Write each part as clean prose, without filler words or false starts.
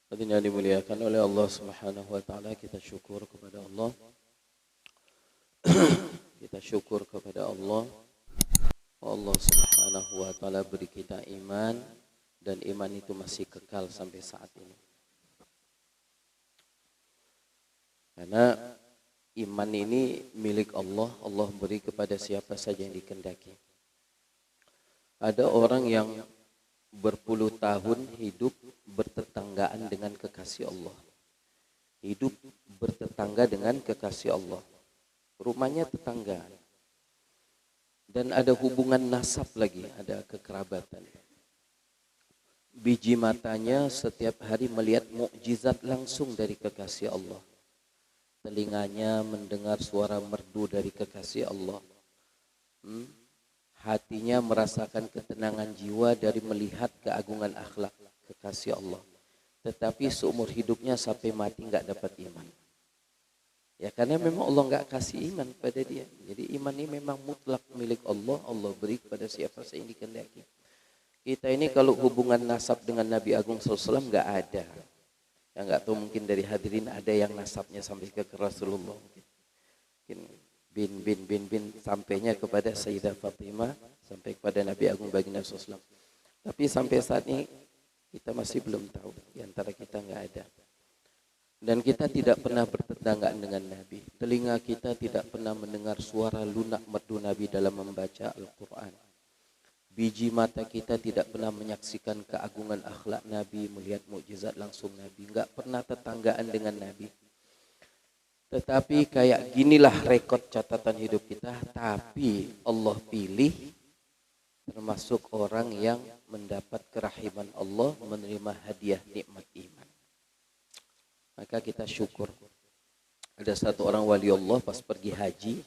Hadirin yang dimuliakan oleh Allah Subhanahu wa taala, kita syukur kepada Allah. Kita syukur kepada Allah. Allah Subhanahu wa taala beri kita iman, dan iman itu masih kekal sampai saat ini. Karena iman ini milik Allah, Allah beri kepada siapa saja yang dikehendaki. Ada orang yang berpuluh tahun hidup bertetanggaan dengan kekasih Allah. Hidup bertetangga dengan kekasih Allah. Rumahnya tetangga. Dan ada hubungan nasab lagi, ada kekerabatan. Biji matanya setiap hari melihat mukjizat langsung dari kekasih Allah. Telinganya mendengar suara merdu dari kekasih Allah. Hatinya merasakan ketenangan jiwa dari melihat keagungan akhlak kekasih Allah. Tetapi seumur hidupnya sampai mati nggak dapat iman. Ya karena memang Allah nggak kasih iman pada dia. Jadi iman ini memang mutlak milik Allah. Allah beri kepada siapa saja yang dikehendaki. Kita ini kalau hubungan nasab dengan Nabi Agung SAW nggak ada. Ya nggak tahu, mungkin dari hadirin ada yang nasabnya sampai ke Rasulullah. Mungkin bin sampainya kepada Sayyidah Fatimah, sampai kepada Nabi Agung Baginda SAW. Tapi sampai saat ini kita masih belum tahu, di antara kita nggak ada. Dan kita tidak pernah bertetanggaan dengan Nabi. Telinga kita tidak pernah mendengar suara lunak merdu Nabi dalam membaca Al-Quran. Biji mata kita tidak pernah menyaksikan keagungan akhlak Nabi, melihat mukjizat langsung Nabi. Nggak pernah tetanggaan dengan Nabi. Tetapi kayak ginilah rekod catatan hidup kita. Tapi Allah pilih termasuk orang yang mendapat kerahiman Allah, menerima hadiah nikmat iman. Maka kita syukur. Ada satu orang wali Allah pas pergi haji,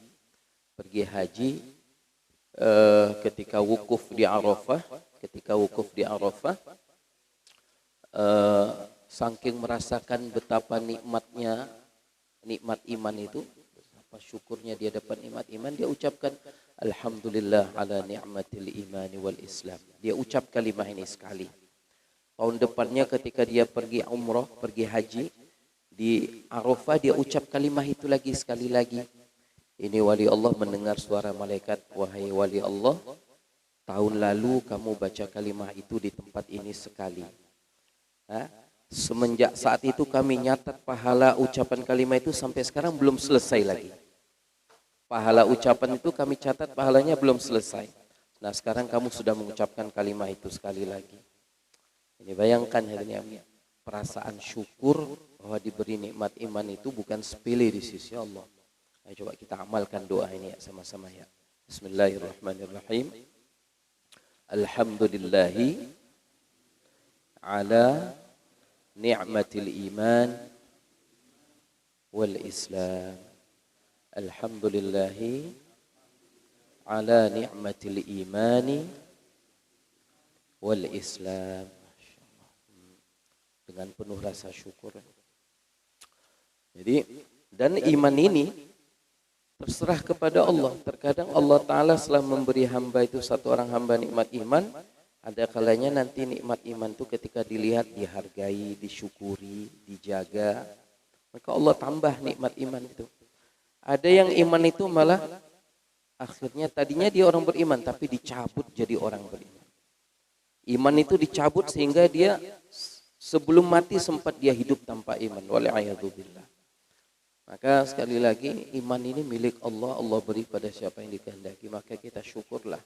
ketika wukuf di Arafah, saking merasakan betapa nikmat iman itu, apa syukurnya dia dapat nikmat iman, dia ucapkan alhamdulillah ala ni'matil imani wal islam. Dia ucap kalimah ini sekali. Tahun depannya ketika dia pergi umrah, pergi haji di Arafah, dia ucap kalimah itu lagi sekali lagi. Ini wali Allah mendengar suara malaikat, wahai wali Allah, tahun lalu kamu baca kalimah itu di tempat ini sekali. Semenjak saat itu kami nyatat pahala ucapan kalimah itu sampai sekarang belum selesai lagi. Pahala ucapan itu kami catat pahalanya belum selesai. Nah sekarang kamu sudah mengucapkan kalimah itu sekali lagi. Ini bayangkan hadirin, perasaan syukur bahwa diberi nikmat iman itu bukan sepele di sisi Allah. Ayo coba kita amalkan doa ini ya, sama-sama ya. Bismillahirrahmanirrahim. Alhamdulillahi ala ni'matil iman wal islam. Alhamdulillahi ala ni'matil imani wal islam. Dengan penuh rasa syukur. Jadi, dan iman ini terserah kepada Allah. Terkadang Allah Ta'ala setelah memberi hamba itu, satu orang hamba nikmat iman, ada kalanya nanti nikmat iman itu ketika dilihat, dihargai, disyukuri, dijaga, maka Allah tambah nikmat iman itu. Ada yang iman itu malah akhirnya tadinya dia orang beriman tapi dicabut jadi orang beriman. Iman itu dicabut sehingga dia sebelum mati sempat dia hidup tanpa iman. Wal'iyadzubillah. Maka sekali lagi iman ini milik Allah. Allah beri pada siapa yang dikehendaki. Maka kita syukurlah.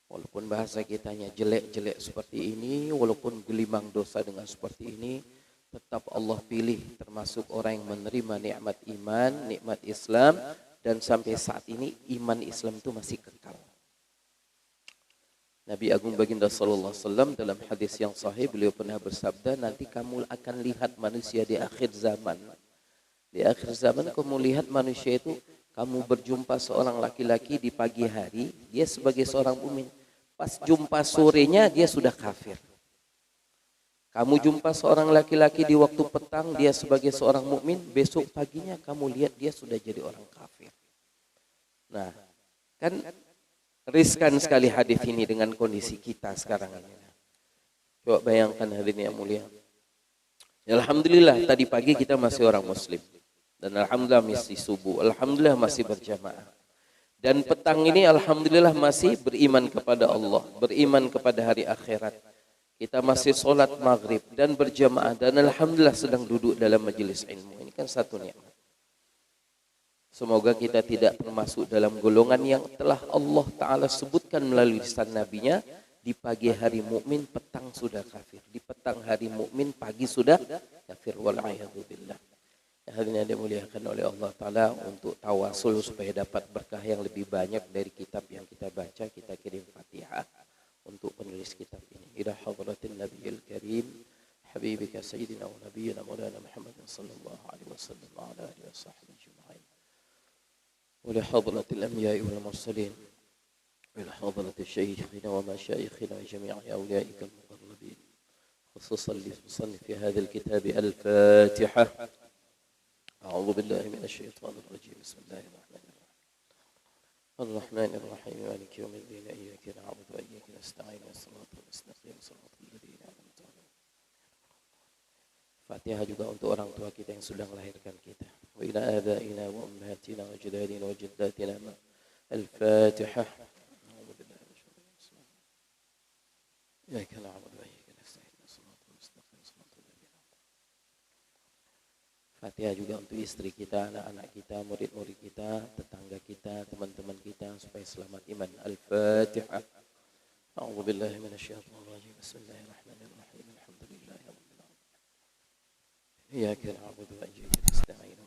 Walaupun bahasa kitanya jelek-jelek seperti ini, walaupun gelimang dosa dengan seperti ini, tetap Allah pilih termasuk orang yang menerima nikmat iman, nikmat Islam, dan sampai saat ini iman Islam itu masih kekal. Nabi Agung Baginda sallallahu alaihi wasallam dalam hadis yang sahih, beliau pernah bersabda, nanti kamu akan lihat manusia di akhir zaman. Di akhir zaman kamu lihat manusia itu, kamu berjumpa seorang laki-laki di pagi hari, dia sebagai seorang mukmin. Pas jumpa sorenya dia sudah kafir. Kamu jumpa seorang laki-laki di waktu petang, dia sebagai seorang mukmin, besok paginya kamu lihat dia sudah jadi orang kafir. Nah, kan riskan sekali hadis ini dengan kondisi kita sekarang ini. Coba bayangkan hadirin yang mulia. Alhamdulillah tadi pagi kita masih orang muslim. Dan alhamdulillah masih subuh. Alhamdulillah masih berjamaah. Dan petang ini alhamdulillah masih beriman kepada Allah, beriman kepada hari akhirat. Kita masih sholat maghrib dan berjamaah dan alhamdulillah sedang duduk dalam majelis ilmu. Ini kan satu nikmat. Semoga kita tidak termasuk dalam golongan yang telah Allah Ta'ala sebutkan melalui lisan Nabi-Nya. Di pagi hari mukmin, petang sudah kafir. Di petang hari mukmin, pagi sudah kafir. Wal'ayadzubillah. Hadirin yang dimuliakan oleh Allah Ta'ala, untuk tawasul supaya dapat berkah yang lebih banyak dari kitab yang kita baca, kita kirim Fatihah untuk penulis kitab ini. Ila hadratin Nabiyil Karim, Habibika Sayyidina wa Nabiyyina Maulana Muhammad sallallahu alaihi wasallam wa ala alihi wa sahbihi ajma'in. Wa li hadratil anbiya'i wal mursalin, wa li hadratil shaykhina wa mashayikhina wa jami'i awliyaika al-muqarrabin. Khususan li musannif fi hadha al-kitab al-Fatihah. أعوذ بالله من الشيطان الرجيم بسم الله الرحمن الرحيم الرحمن الرحيم مالك يوم الدين إياك نعبد وإياك نستعين والصراط المستقيم صراط الذين أنعمت عليهم. Fatihah juga untuk orang tua kita yang sudah melahirkan kita. Wa ila abaina wa ummahatina wa ajdadina wa jaddatina. Al-Fatihah. أعوذ بالله من الشيطان الرجيم. إياك نعبد وإياك نستعين والصراط المستقيم صراط الذين Fatihah juga untuk istri kita, anak-anak kita, murid-murid kita, tetangga kita, teman-teman kita supaya selamat iman. Al-Fatihah. A'udzu billahi minasyaitonir rajim. Bismillahirrahmanirrahim. Alhamdulillahirabbil alamin. Iyyaka na'budu wa iyyaka nasta'in.